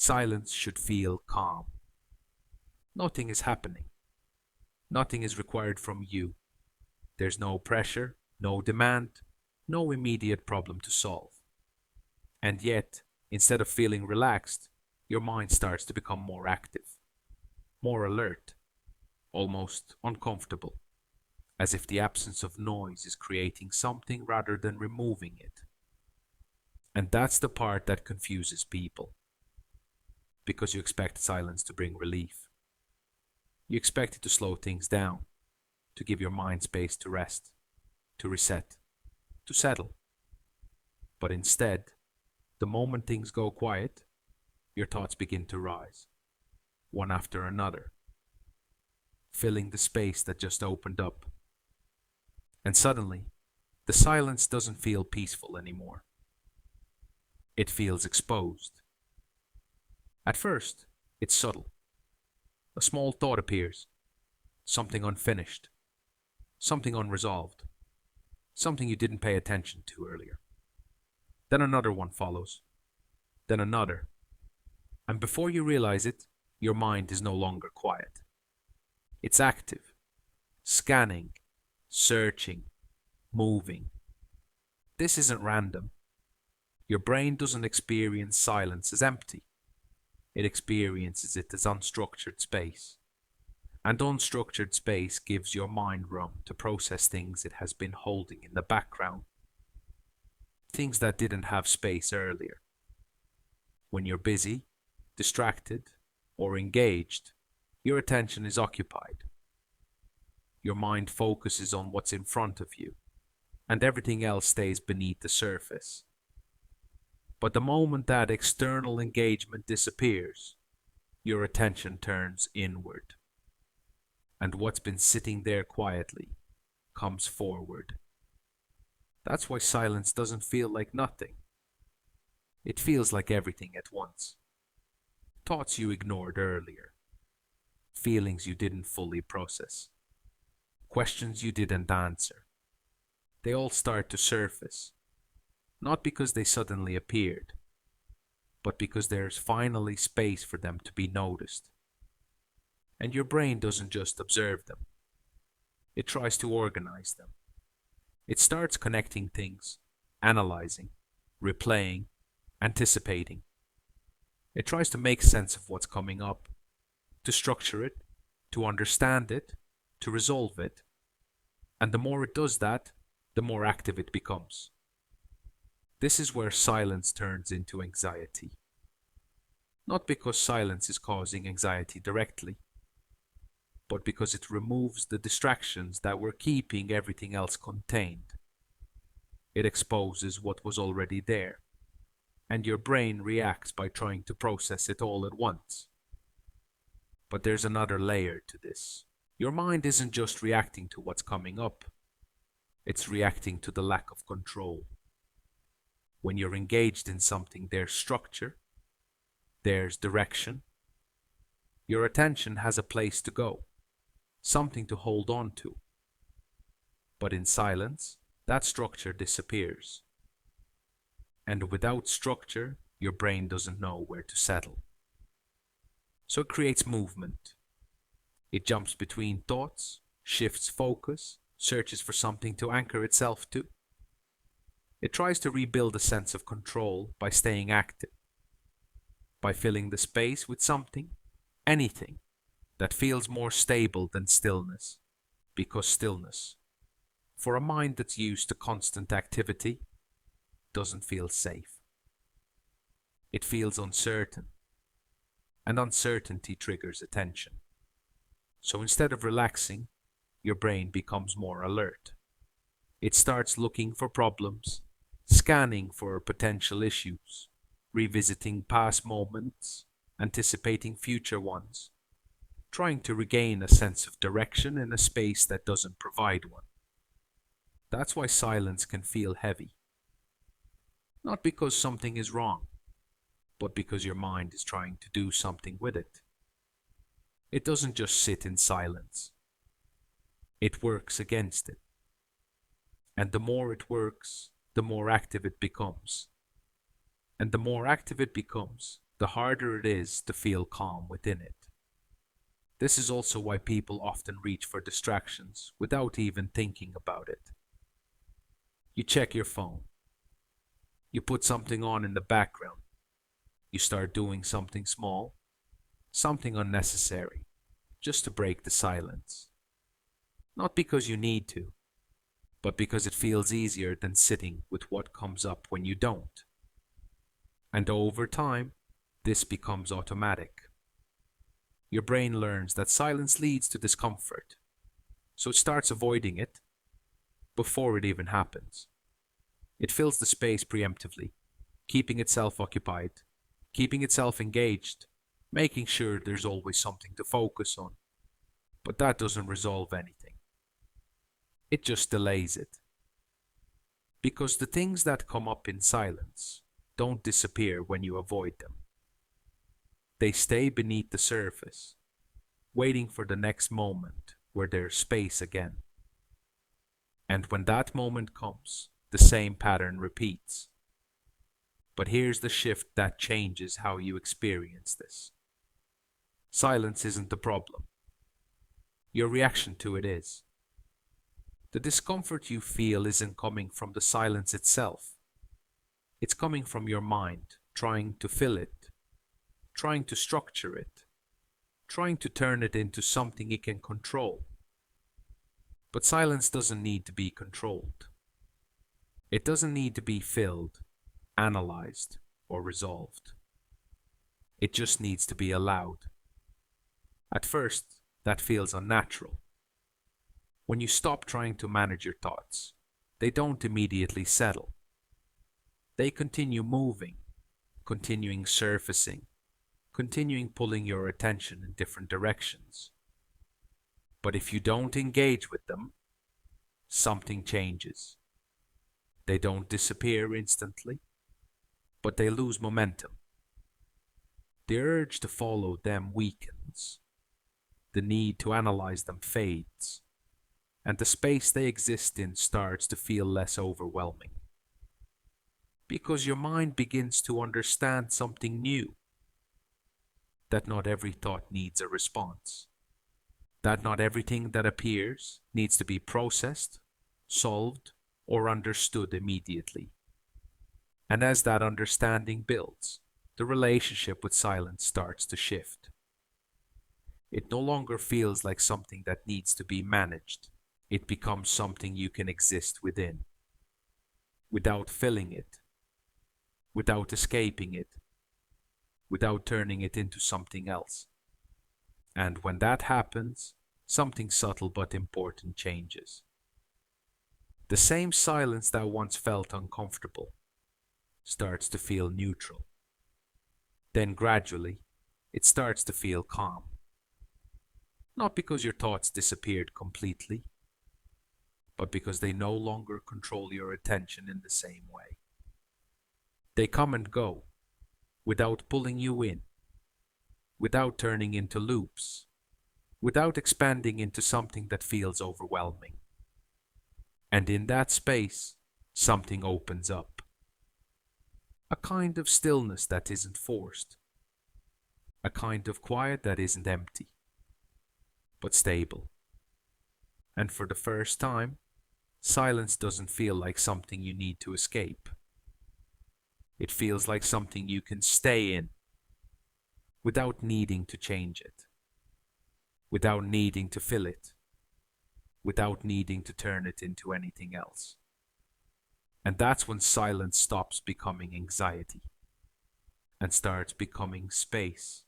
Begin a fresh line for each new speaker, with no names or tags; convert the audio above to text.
Silence should feel calm. Nothing is happening. Nothing is required from you. There's no pressure, no demand, no immediate problem to solve. And yet, instead of feeling relaxed, your mind starts to become more active, more alert, almost uncomfortable, as if the absence of noise is creating something rather than removing it. And that's the part that confuses people, because you expect silence to bring relief. You expect it to slow things down, to give your mind space to rest, to reset, to settle. But instead, the moment things go quiet, your thoughts begin to rise, one after another, filling the space that just opened up. And suddenly, the silence doesn't feel peaceful anymore. It feels exposed. At first, it's subtle. A small thought appears, something unfinished, something unresolved, something you didn't pay attention to earlier. Then another one follows, then another. And before you realize it, your mind is no longer quiet. It's active, scanning, searching, moving. This isn't random. Your brain doesn't experience silence as empty. It experiences it as unstructured space. And unstructured space gives your mind room to process things it has been holding in the background. Things that didn't have space earlier. When you're busy, distracted, or engaged, your attention is occupied. Your mind focuses on what's in front of you, and everything else stays beneath the surface. But the moment that external engagement disappears, your attention turns inward. And what's been sitting there quietly comes forward. That's why silence doesn't feel like nothing. It feels like everything at once. Thoughts you ignored earlier, feelings you didn't fully process, questions you didn't answer. They all start to surface, not because they suddenly appeared, but because there's finally space for them to be noticed. And your brain doesn't just observe them, it tries to organize them. It starts connecting things, analyzing, replaying, anticipating. It tries to make sense of what's coming up, to structure it, to understand it, to resolve it. And the more it does that, the more active it becomes. This is where silence turns into anxiety. Not because silence is causing anxiety directly, but because it removes the distractions that were keeping everything else contained. It exposes what was already there, and your brain reacts by trying to process it all at once. But there's another layer to this. Your mind isn't just reacting to what's coming up, it's reacting to the lack of control. When you're engaged in something, there's structure, there's direction. Your attention has a place to go, something to hold on to. But in silence, that structure disappears. And without structure, your brain doesn't know where to settle. So it creates movement. It jumps between thoughts, shifts focus, searches for something to anchor itself to. It tries to rebuild a sense of control by staying active, by filling the space with something, anything, that feels more stable than stillness, because stillness, for a mind that's used to constant activity, doesn't feel safe. It feels uncertain, and uncertainty triggers attention. So instead of relaxing, your brain becomes more alert. It starts looking for problems, scanning for potential issues, revisiting past moments, anticipating future ones, trying to regain a sense of direction in a space that doesn't provide one. That's why silence can feel heavy. Not because something is wrong, but because your mind is trying to do something with it. It doesn't just sit in silence. It works against it. And the more it works, the more active it becomes. And the more active it becomes, the harder it is to feel calm within it. This is also why people often reach for distractions without even thinking about it. You check your phone, you put something on in the background, you start doing something small, something unnecessary, just to break the silence. Not because you need to, but because it feels easier than sitting with what comes up when you don't. And over time, this becomes automatic. Your brain learns that silence leads to discomfort, so it starts avoiding it before it even happens. It fills the space preemptively, keeping itself occupied, keeping itself engaged, making sure there's always something to focus on. But that doesn't resolve anything. It just delays it. Because the things that come up in silence don't disappear when you avoid them. They stay beneath the surface, waiting for the next moment where there's space again. And when that moment comes, the same pattern repeats. But here's the shift that changes how you experience this. Silence isn't the problem. Your reaction to it is. The discomfort you feel isn't coming from the silence itself. It's coming from your mind, trying to fill it, trying to structure it, trying to turn it into something it can control. But silence doesn't need to be controlled. It doesn't need to be filled, analyzed, or resolved. It just needs to be allowed. At first, that feels unnatural. When you stop trying to manage your thoughts, they don't immediately settle. They continue moving, continuing surfacing, continuing pulling your attention in different directions. But if you don't engage with them, something changes. They don't disappear instantly, but they lose momentum. The urge to follow them weakens. The need to analyze them fades, and the space they exist in starts to feel less overwhelming. Because your mind begins to understand something new. That not every thought needs a response. That not everything that appears needs to be processed, solved, or understood immediately. And as that understanding builds, the relationship with silence starts to shift. It no longer feels like something that needs to be managed. It becomes something you can exist within, without filling it, without escaping it, without turning it into something else. And when that happens, something subtle but important changes. The same silence that once felt uncomfortable starts to feel neutral. Then gradually, it starts to feel calm. Not because your thoughts disappeared completely, but because they no longer control your attention in the same way. They come and go, without pulling you in, without turning into loops, without expanding into something that feels overwhelming. And in that space, something opens up. A kind of stillness that isn't forced. A kind of quiet that isn't empty, but stable. And for the first time, silence doesn't feel like something you need to escape. It feels like something you can stay in, without needing to change it, without needing to fill it, without needing to turn it into anything else. And that's when silence stops becoming anxiety and starts becoming space.